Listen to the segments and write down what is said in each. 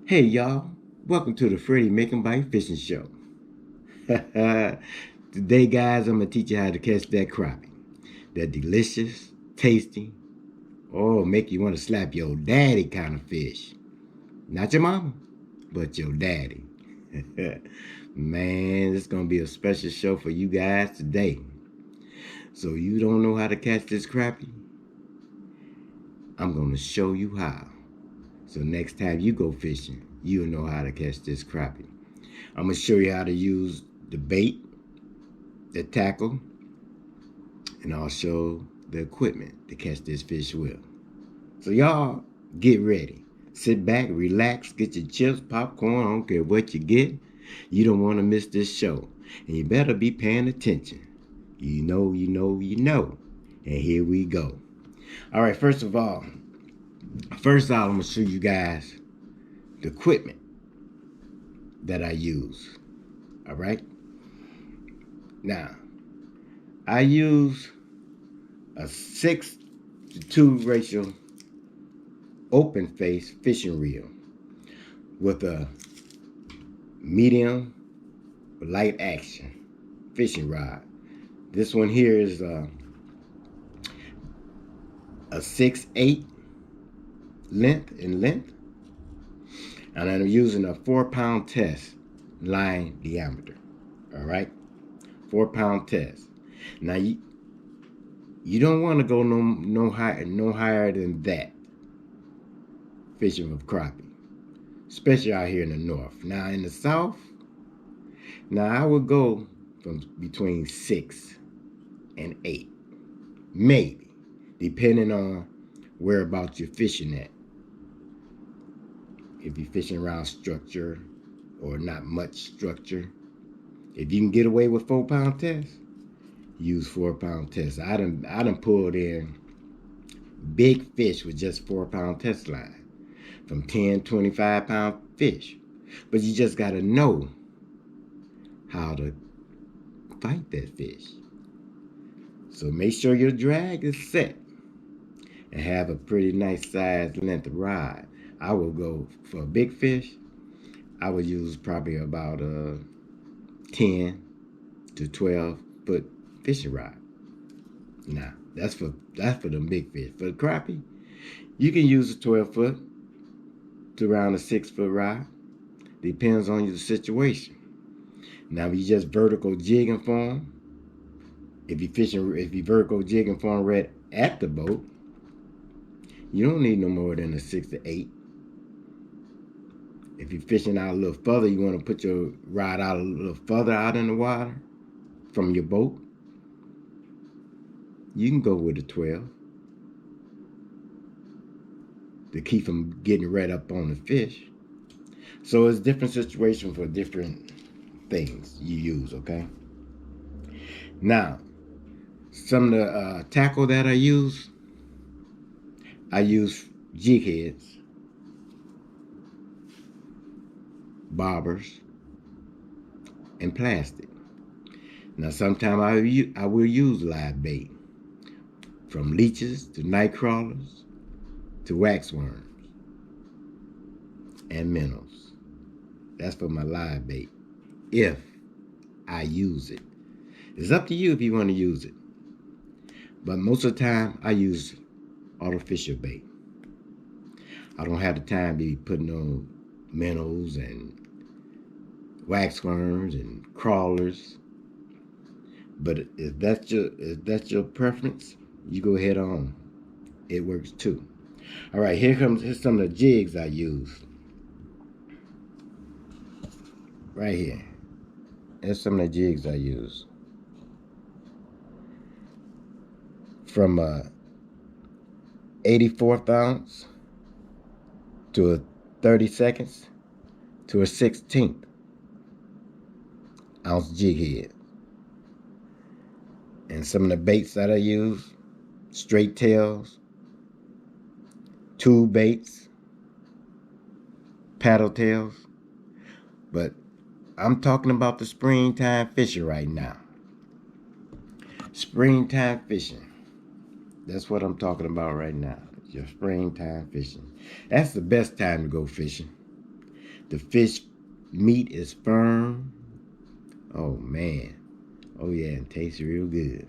Hey y'all, welcome to the Freddie Making Bite Fishing Show. Today, guys, I'm gonna teach you how to catch that crappie. That delicious, tasty, make you want to slap your daddy kind of fish. Not your mama, but your daddy. Man, it's gonna be a special show for you guys today. So you don't know how to catch this crappie? I'm gonna show you how. So next time you go fishing, you'll know how to catch this crappie. I'm gonna show you how to use the bait, the tackle, and I'll show the equipment to catch this fish with. So y'all get ready. Sit back, relax, get your chips, popcorn, I don't care what you get. You don't want to miss this show. And you better be paying attention. You know. And here we go. All right, first of all, I'm gonna show you guys the equipment that I use. All right. Now, I use a 6-to-2 ratio open face fishing reel with a medium light action fishing rod. This one here is a 6/8 length, and I'm using a 4-pound test line diameter. All right, 4-pound test. Now you don't want to go no higher than that fishing with crappie, especially out here in the north. Now in the south, I would go from between 6 and 8, maybe, depending on whereabouts you're fishing at. If you're fishing around structure or not much structure, if you can get away with 4-pound test, use 4-pound test. I done pulled in big fish with just 4-pound test line from 10, 25-pound fish. But you just got to know how to fight that fish. So make sure your drag is set and have a pretty nice size length of rod. I will go for a big fish. I would use probably about a 10 to 12 foot fishing rod. Now that's for the big fish. For the crappie, you can use a 12 foot to around a 6-foot rod. Depends on your situation. Now, if you just vertical jigging for them, if you vertical jigging for them right at the boat, you don't need no more than a 6 to 8. If you're fishing out a little further, you want to put your rod out a little further out in the water from your boat, you can go with a 12 to keep them getting right up on the fish. So it's different situation for different things you use, okay? Now, some of the tackle that I use jig heads, bobbers, and plastic. Now, sometimes I will use live bait, from leeches to night crawlers to waxworms and minnows. That's for my live bait, if I use it. It's up to you if you want to use it. But most of the time, I use artificial bait. I don't have the time to be putting on minnows and waxworms and crawlers. But if that's your preference, you go ahead on. It works too. All right, here's some of the jigs I use. Right here. Here's some of the jigs I use. From a 84th ounce to a 32nd to a 16th ounce jig head. And some of the baits that I use: straight tails, tube baits, paddle tails. But I'm talking about the springtime fishing right now. Springtime fishing. That's what I'm talking about right now. Your springtime fishing. That's the best time to go fishing. The fish meat is firm. Oh man. Oh yeah, it tastes real good.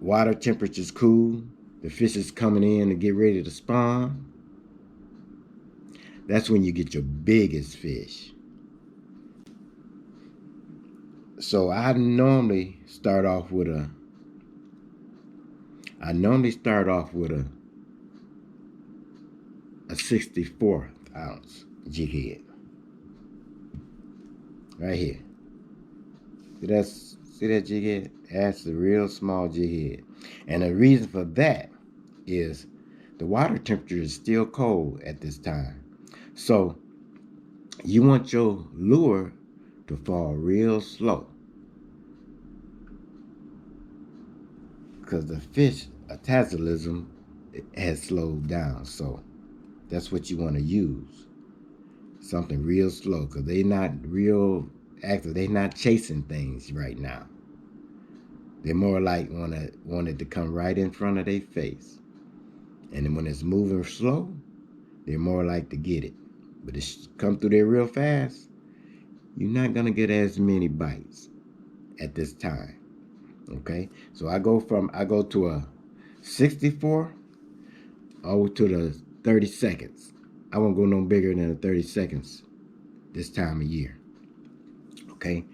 Water temperature's cool. The fish is coming in to get ready to spawn. That's when you get your biggest fish. So I normally start off with a 64th ounce jig head. Right here. See that jig head? That's a real small jig head. And the reason for that is the water temperature is still cold at this time. So you want your lure to fall real slow, because the fish metabolism has slowed down. So that's what you want to use. Something real slow, because they're not real active. They're not chasing things right now. They're more like want it to come right in front of their face. And then when it's moving slow, they're more like to get it. But it's come through there real fast, you're not gonna get as many bites at this time. Okay? So I go to a 64 over to the 30 seconds. I won't go no bigger than the 30 seconds this time of year. Okay?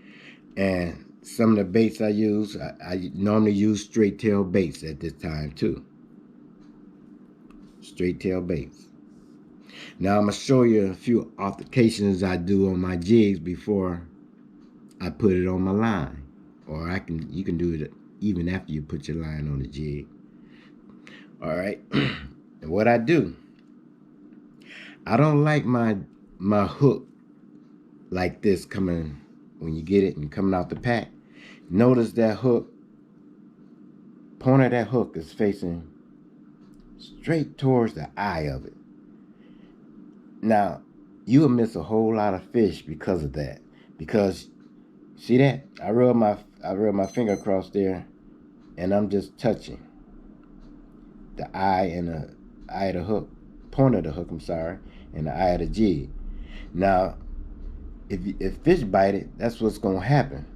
And some of the baits I use, I normally use straight tail baits at this time too. Straight tail baits. Now I'm gonna show you a few applications I do on my jigs before I put it on my line. Or you can do it even after you put your line on the jig. Alright. And what I do, I don't like my hook like this coming when you get it and coming out the pack. Notice that hook, point of that hook is facing straight towards the eye of it. Now, you will miss a whole lot of fish because of that. Because, see that? I rub my finger across there, and I'm just touching the eye and the eye of the hook, point of the hook, and the eye of the jig. Now, if fish bite it, that's what's gonna happen.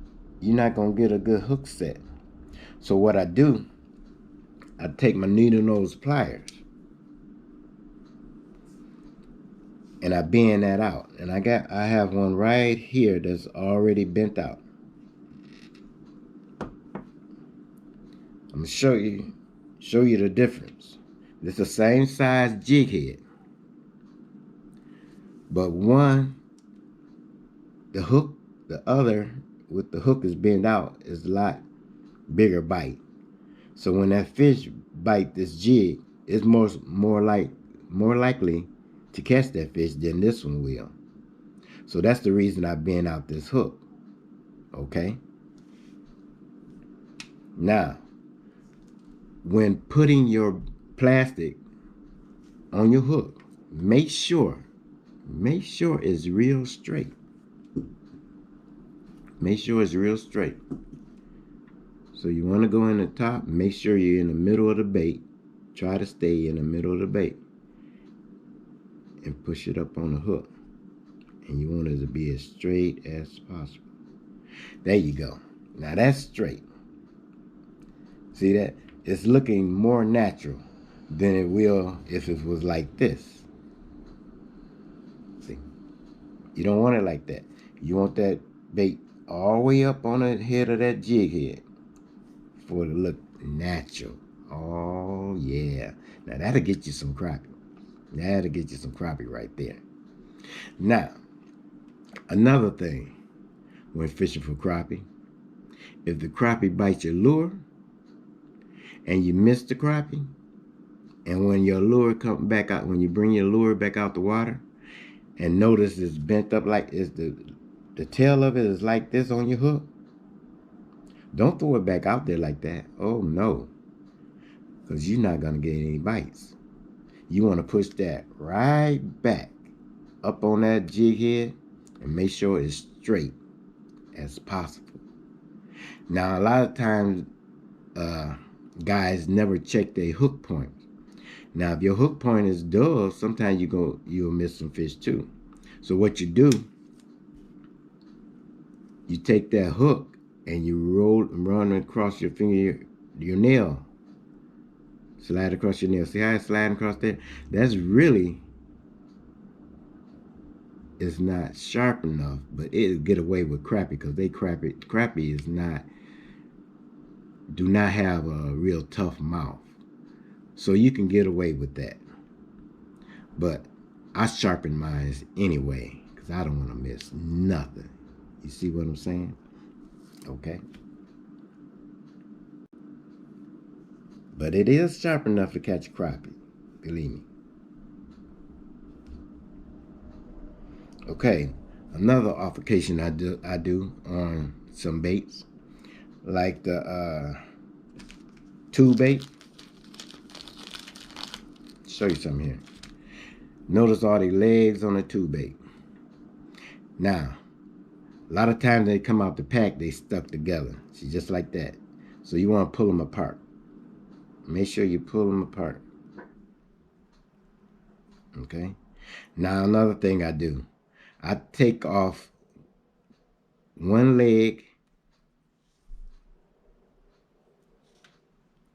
You're not gonna get a good hook set. So what I do, I take my needle nose pliers and I bend that out. And I have one right here that's already bent out. I'm gonna show you the difference. It's the same size jig head, but one, the other with the hook is bent out is a lot bigger bite. So when that fish bite this jig, it's more likely to catch that fish than this one will. So that's the reason I bend out this hook. Okay? Now, when putting your plastic on your hook, make sure it's real straight. Make sure it's real straight. So you want to go in the top, make sure you're in the middle of the bait. Try to stay in the middle of the bait. And push it up on the hook. And you want it to be as straight as possible. There you go. Now that's straight. See that? It's looking more natural than it will if it was like this. See? You don't want it like that. You want that bait all the way up on the head of that jig head for it to look natural. Oh, yeah. Now, that'll get you some crappie. That'll get you some crappie right there. Now, another thing when fishing for crappie, if the crappie bites your lure and you miss the crappie, and when your lure comes back out, when you bring your lure back out the water, and notice it's bent up like the tail of it is like this on your hook, don't throw it back out there like that. Oh no, because you're not gonna get any bites. You want to push that right back up on that jig head and make sure it's straight as possible. Now, a lot of times, guys never check their hook point. Now, if your hook point is dull, sometimes you'll miss some fish too. So what you do, you take that hook and you run across your finger, your nail. Slide across your nail. See how it's sliding across there? That's really, it's not sharp enough, but it'll get away with crappie because crappie is not, do not have a real tough mouth. So you can get away with that. But I sharpen mine anyway because I don't want to miss nothing. You see what I'm saying? Okay. But it is sharp enough to catch a crappie. Believe me. Okay. Another application I do on some baits, like the tube bait. Show you something here. Notice all the legs on the tube bait. Now, a lot of times they come out the pack, they stuck together. See, just like that. So you want to pull them apart. Make sure you pull them apart. Okay. Now another thing I do, I take off one leg,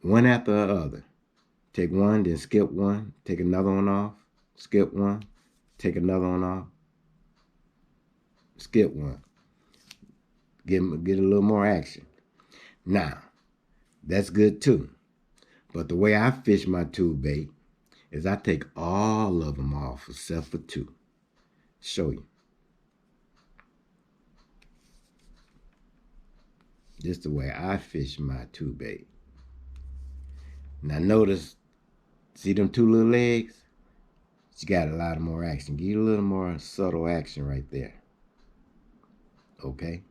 one after the other. Take one, then skip one, take another one off, skip one, take another one off, skip one. Get a little more action. Now, that's good too. But the way I fish my tube bait is I take all of them off except for two. Show you. This is the way I fish my tube bait. Now notice, see them two little legs? You got a lot more action. Get a little more subtle action right there. Okay?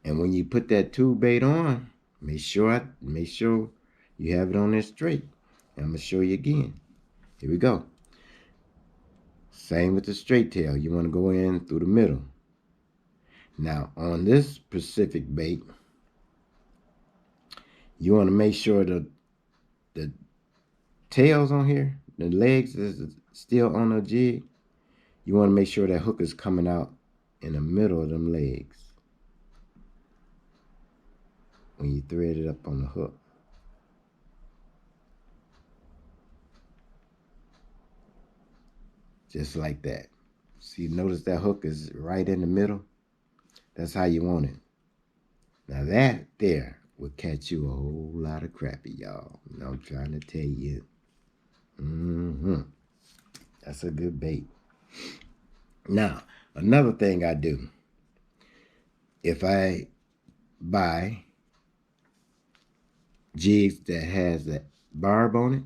And when you put that tube bait on, make sure you have it on there straight. And I'm gonna show you again. Here we go. Same with the straight tail. You want to go in through the middle. Now on this specific bait, you want to make sure the tails on here, the legs is still on the jig. You want to make sure that hook is coming out in the middle of them legs when you thread it up on the hook. Just like that. See, notice that hook is right in the middle? That's how you want it. Now that there will catch you a whole lot of crappie, y'all. I'm trying to tell you. That's a good bait. Now, another thing I do, if I buy jigs that has that barb on it,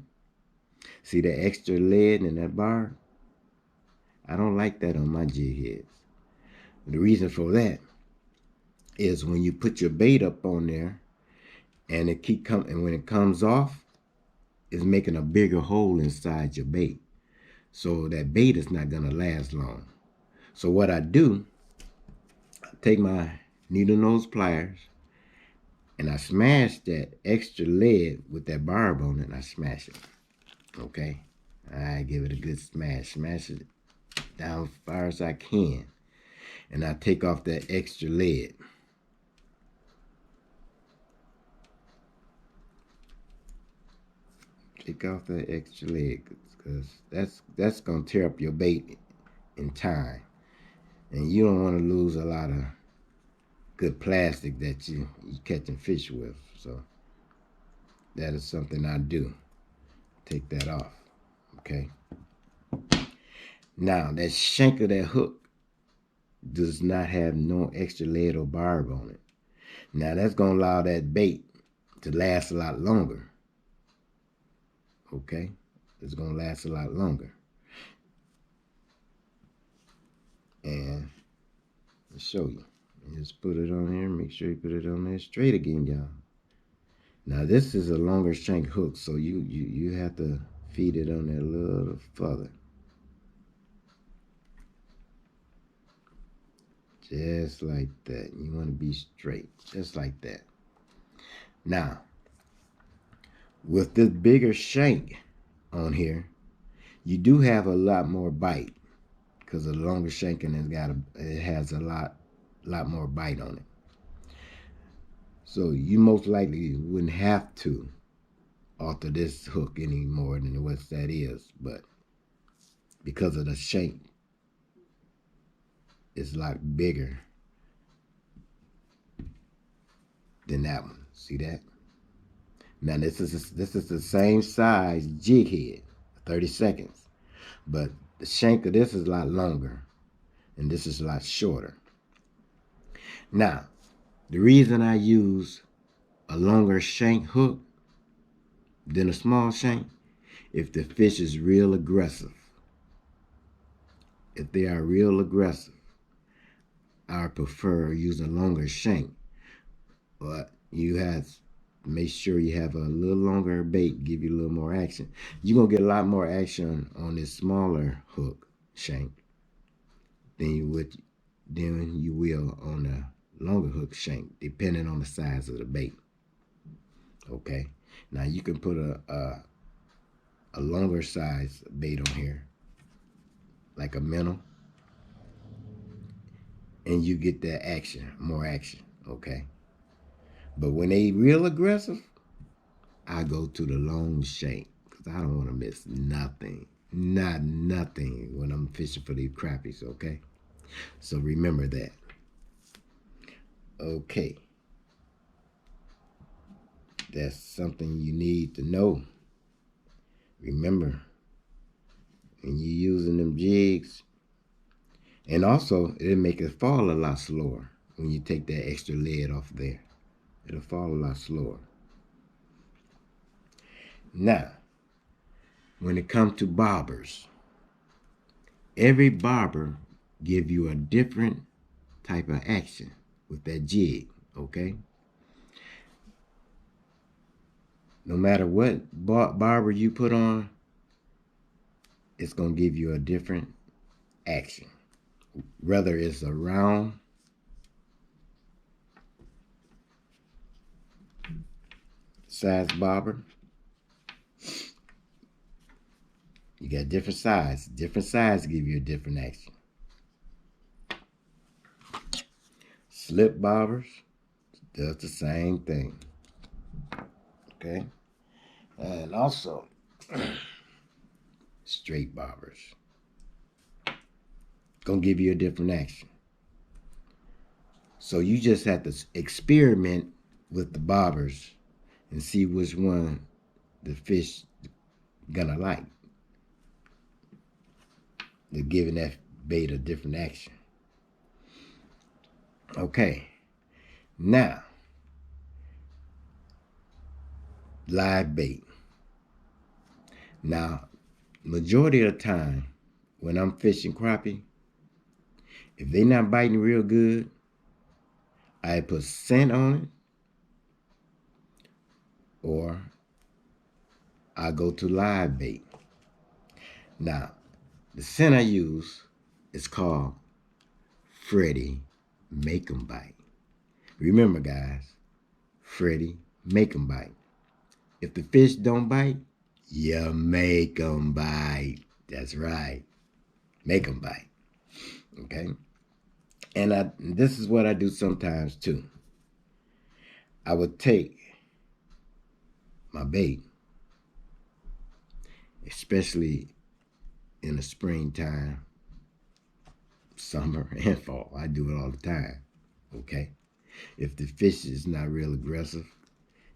see that extra lead in that barb? I don't like that on my jig heads. The reason for that is when you put your bait up on there and and when it comes off, it's making a bigger hole inside your bait. So that bait is not gonna last long. So what I do, I take my needle nose pliers and I smash that extra lead with that barb on it, and I smash it. Okay? I give it a good smash. Smash it down as far as I can. And I take off that extra lead. Take off that extra lead because that's gonna tear up your bait in time. And you don't want to lose a lot of good plastic that you're catching fish with. So that is something I do. Take that off. Okay. Now that shank of that hook does not have no extra lead or barb on it. Now that's gonna allow that bait to last a lot longer. Okay, it's gonna last a lot longer. And I'll show you. Just put it on here. Make sure you put it on there straight again, y'all. Now this is a longer shank hook, so you have to feed it on there a little further. Just like that. You want to be straight, just like that. Now, With this bigger shank on here, you do have a lot more bite because the longer shanking it has a lot more bite on it. So you most likely wouldn't have to alter this hook any more than what that is, but because of the shank, it's a lot bigger than that one. See that? Now this is the same size jig head, 30 seconds, but the shank of this is a lot longer, and this is a lot shorter. Now, the reason I use a longer shank hook than a small shank, if the fish is real aggressive. If they are real aggressive, I prefer using a longer shank. But you have to make sure you have a little longer bait, give you a little more action. You're going to get a lot more action on this smaller hook shank than you will on the longer hook shank, depending on the size of the bait. Okay? Now you can put a longer size bait on here, like a minnow, and you get that action, more action, okay? But when they real aggressive, I go to the long shank because I don't want to miss nothing, nothing when I'm fishing for these crappies, okay? So remember that. Okay. That's something you need to know. Remember, when you're using them jigs, and also it'll make it fall a lot slower when you take that extra lead off there. It'll fall a lot slower. Now, when it comes to bobbers, every bobber give you a different type of action with that jig, okay? No matter what bobber you put on, it's going to give you a different action. Whether it's a round size bobber, you got different size. Different size give you a different action. Slip bobbers does the same thing. Okay? And also, straight bobbers gonna give you a different action. So you just have to experiment with the bobbers and see which one the fish gonna like. They're giving that bait a different action. Okay, now, live bait. Now, majority of the time, when I'm fishing crappie, if they not biting real good, I put scent on it, or I go to live bait. Now, the scent I use is called Freddy MAK'EM Bite. Remember, guys, Freddy MAK'EM Bite. If the fish don't bite, you make 'em bite. That's right. Make 'em bite. Okay? And this is what I do sometimes too. I would take my bait, especially in the springtime, summer, and fall. I do it all the time. Okay? If the fish is not real aggressive,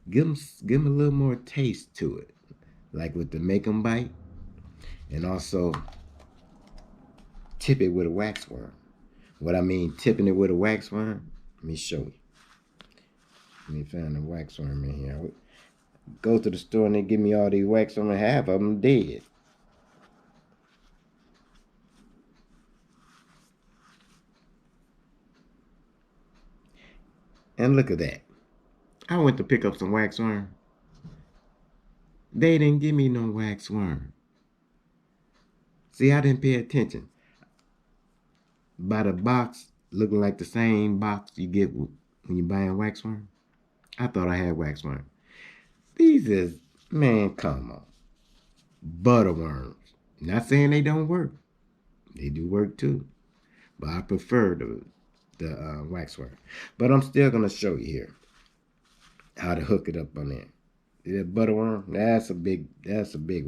give them a little more taste to it, like with the make 'em bite, and also tip it with a wax worm. What I mean tipping it with a wax worm, let me show you. Let me find a wax worm in here. Go to the store and they give me all these wax worms, half of them dead. And look at that. I went to pick up some wax worm. They didn't give me no wax worm. See, I didn't pay attention. By the box, looking like the same box you get when you buy a wax worm, I thought I had wax worm. These is Man, come on. Butter worms. Not saying they don't work. They do work too. But I prefer the waxworm. But I'm still going to show you here how to hook it up on there. See that butter worm? That's a big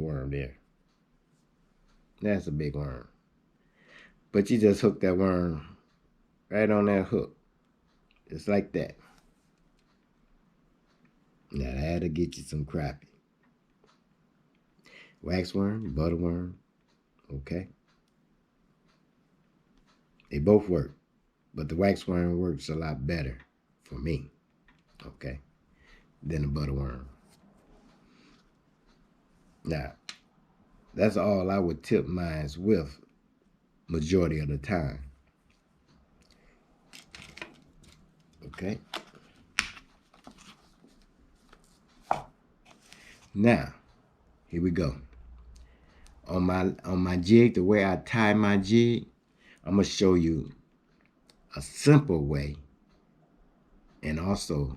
worm there. That's a big worm. But you just hook that worm right on that hook. Just like that. Now that'll get you some crappie. Waxworm, butterworm, okay? They both work, but the waxworm works a lot better for me, okay, than the butterworm. Now, that's all I would tip mine with majority of the time. Okay. Now, here we go. On my jig, the way I tie my jig, I'm gonna show you a simple way and also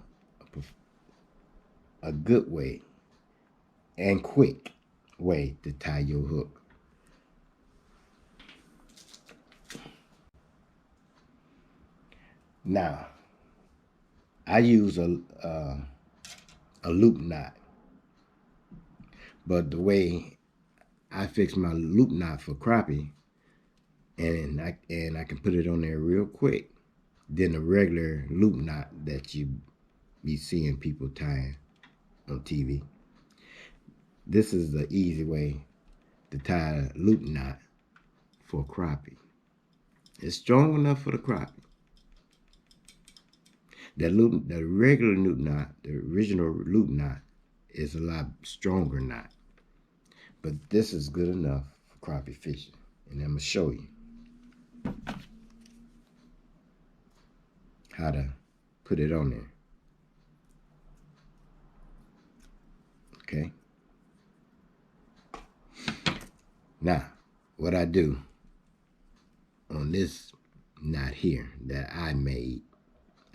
a good way and quick way to tie your hook. Now, I use a loop knot, but the way I fix my loop knot for crappie, and I can put it on there real quick, than the regular loop knot that you be seeing people tying on TV. This is the easy way to tie a loop knot for crappie. It's strong enough for the crappie. The regular loop knot, the original loop knot, is a lot stronger knot. But this is good enough for crappie fishing. And I'm going to show you how to put it on there. Okay. Now, what I do on this knot here that I made,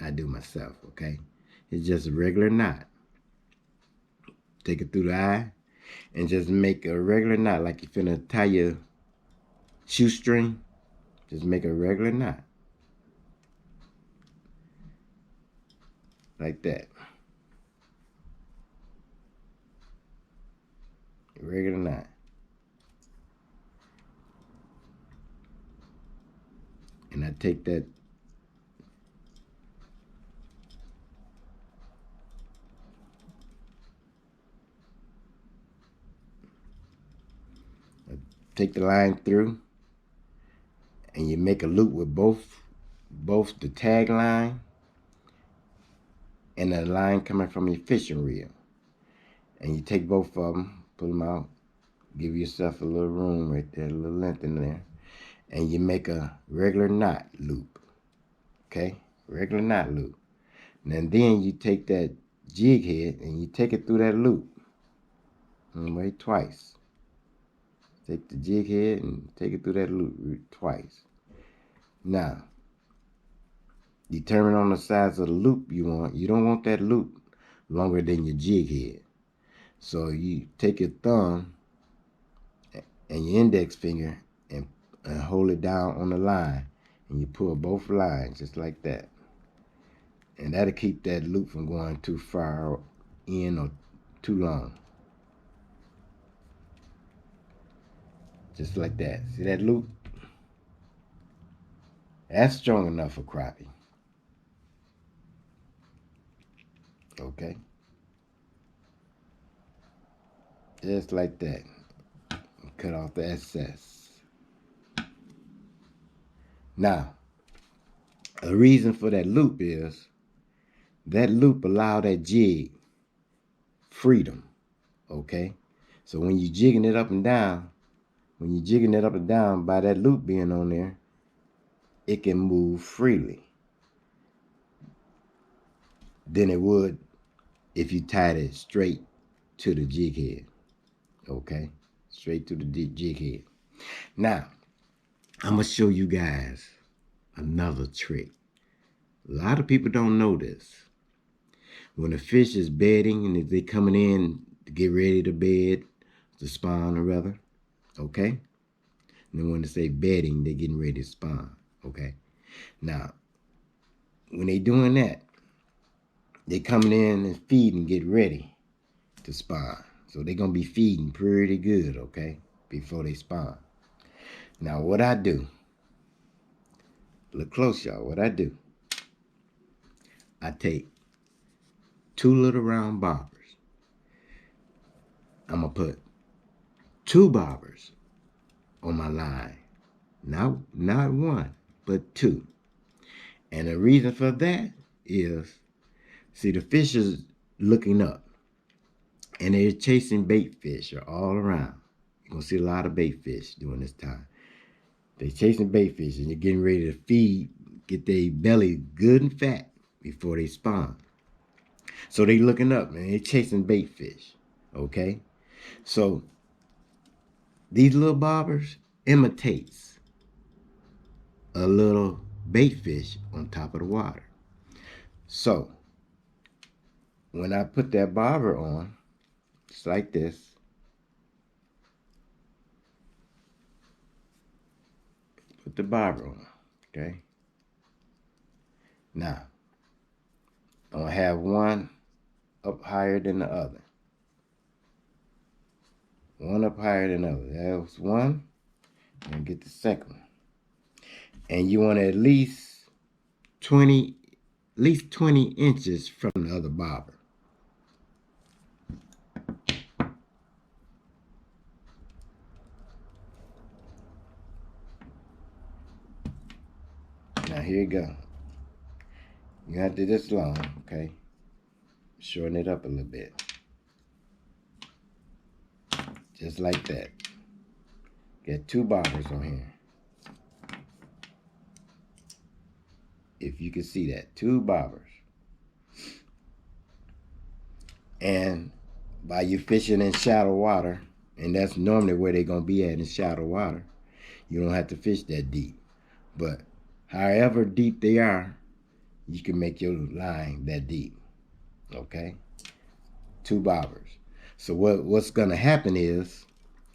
I do myself, okay? It's just a regular knot. Take it through the eye and just make a regular knot like you're finna tie your shoestring. Just make a regular knot. Like that. A regular knot. And I take that take the line through, and you make a loop with both the tag line and the line coming from your fishing reel. And you take both of them, pull them out, give yourself a little room right there, a little length in there, and you make a regular knot loop. Okay, regular knot loop. And then you take that jig head and you take it through that loop. And wait, twice. Take the jig head and take it through that loop twice. Now, determine on the size of the loop you want. You don't want that loop longer than your jig head. So you take your thumb and your index finger and hold it down on the line. And you pull both lines just like that. And that'll keep that loop from going too far in or too long. Just like that. See that loop? That's strong enough for crappie. Okay? Just like that. Cut off the excess. Now, the reason for that loop is that loop allow that jig freedom. Okay? So when you're jigging it up and down, by that loop being on there, it can move freely than it would if you tied it straight to the jig head. Okay? Straight to the jig head. Now, I'm going to show you guys another trick. A lot of people don't know this. When a fish is bedding and if they're coming in to get ready to bed, to spawn or rather, okay? And then when they say bedding, they're getting ready to spawn, okay? Now, when they doing that, they coming in and feeding, get ready to spawn. So they're going to be feeding pretty good, okay, before they spawn. Now, what I do, look close, y'all, what I do, I take 2 little round bobbers. I'm going to put 2 bobbers on my line. Not 1, but 2. And the reason for that is, see, the fish is looking up, and they're chasing bait fish all around. You're going to see a lot of bait fish during this time. They're chasing bait fish, and they're getting ready to feed, get their belly good and fat before they spawn. So they looking up, and they're chasing bait fish, okay? So these little bobbers imitates a little bait fish on top of the water. So when I put that bobber on, just like this, put the bobber on, okay? Now, I'm gonna have one up higher than the other. One up higher than the other. That was one. And get the second one. And you want at least 20 inches from the other bobber. Now here you go. You have to do this long, okay? Shorten it up a little bit. Just like that. Get 2 bobbers on here. If you can see that, 2 bobbers. And by you fishing in shallow water, and that's normally where they're going to be at, in shallow water, you don't have to fish that deep. But however deep they are, you can make your line that deep, okay? 2 bobbers. So what's going to happen is,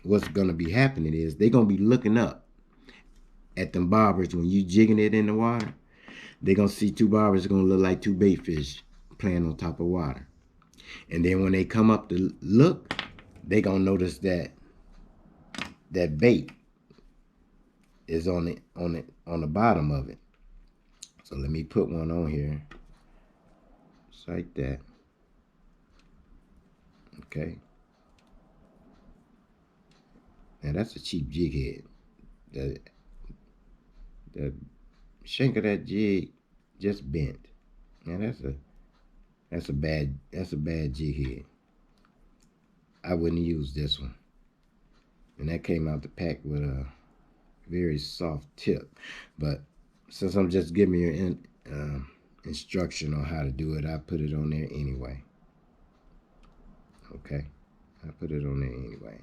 they're going to be looking up at them bobbers when you jigging it in the water. They're going to see 2 bobbers. It's going to look like 2 bait fish playing on top of water. And then when they come up to look, they're going to notice that bait is on the bottom of it. So let me put one on here. Just like that. Okay. Now that's a cheap jig head. The shank of that jig just bent. Now that's a bad jig head. I wouldn't use this one. And that came out the pack with a very soft tip. But since I'm just giving you instruction on how to do it, I put it on there anyway. Okay, I put it on there anyway.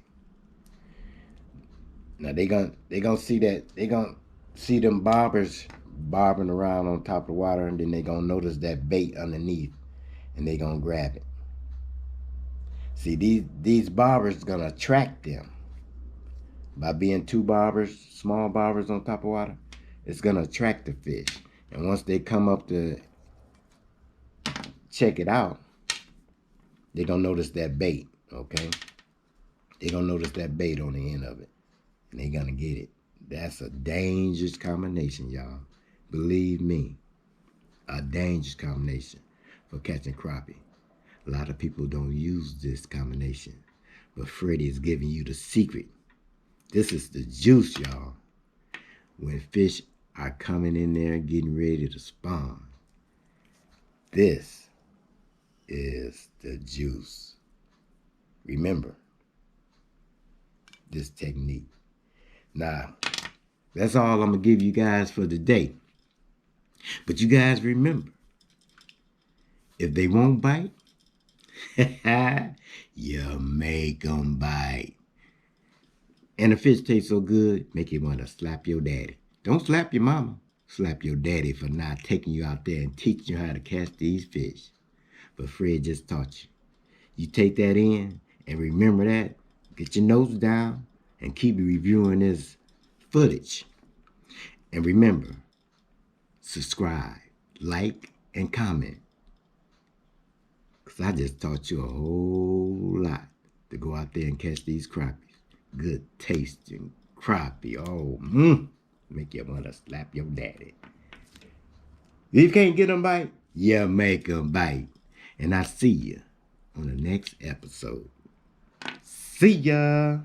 Now they gonna see that, they gonna see them bobbers bobbing around on top of the water, and then they gonna notice that bait underneath, and they gonna grab it. See, these bobbers gonna attract them by being 2 bobbers, small bobbers on top of water. It's gonna attract the fish, and once they come up to check it out, they're gonna notice that bait. Okay, they're gonna notice that bait on the end of it, and they're gonna get it. That's a dangerous combination, y'all. Believe me, a dangerous combination for catching crappie. A lot of people don't use this combination, but Freddie is giving you the secret. This is the juice, y'all. When fish are coming in there getting ready to spawn, this is the juice. Remember this technique. Now, that's all I'm going to give you guys for today. But you guys remember, if they won't bite, you make them bite. And the fish tastes so good, make you want to slap your daddy. Don't slap your mama. Slap your daddy for not taking you out there and teaching you how to catch these fish. But Fred just taught you. You take that in, And remember that. Get your notes down and keep reviewing this footage. And remember, subscribe, like, and comment. Because I just taught you a whole lot to go out there and catch these crappies. Good tasting crappie. Oh, make you want to slap your daddy. If you can't get them bite, you make them bite. And I see you on the next episode. See ya.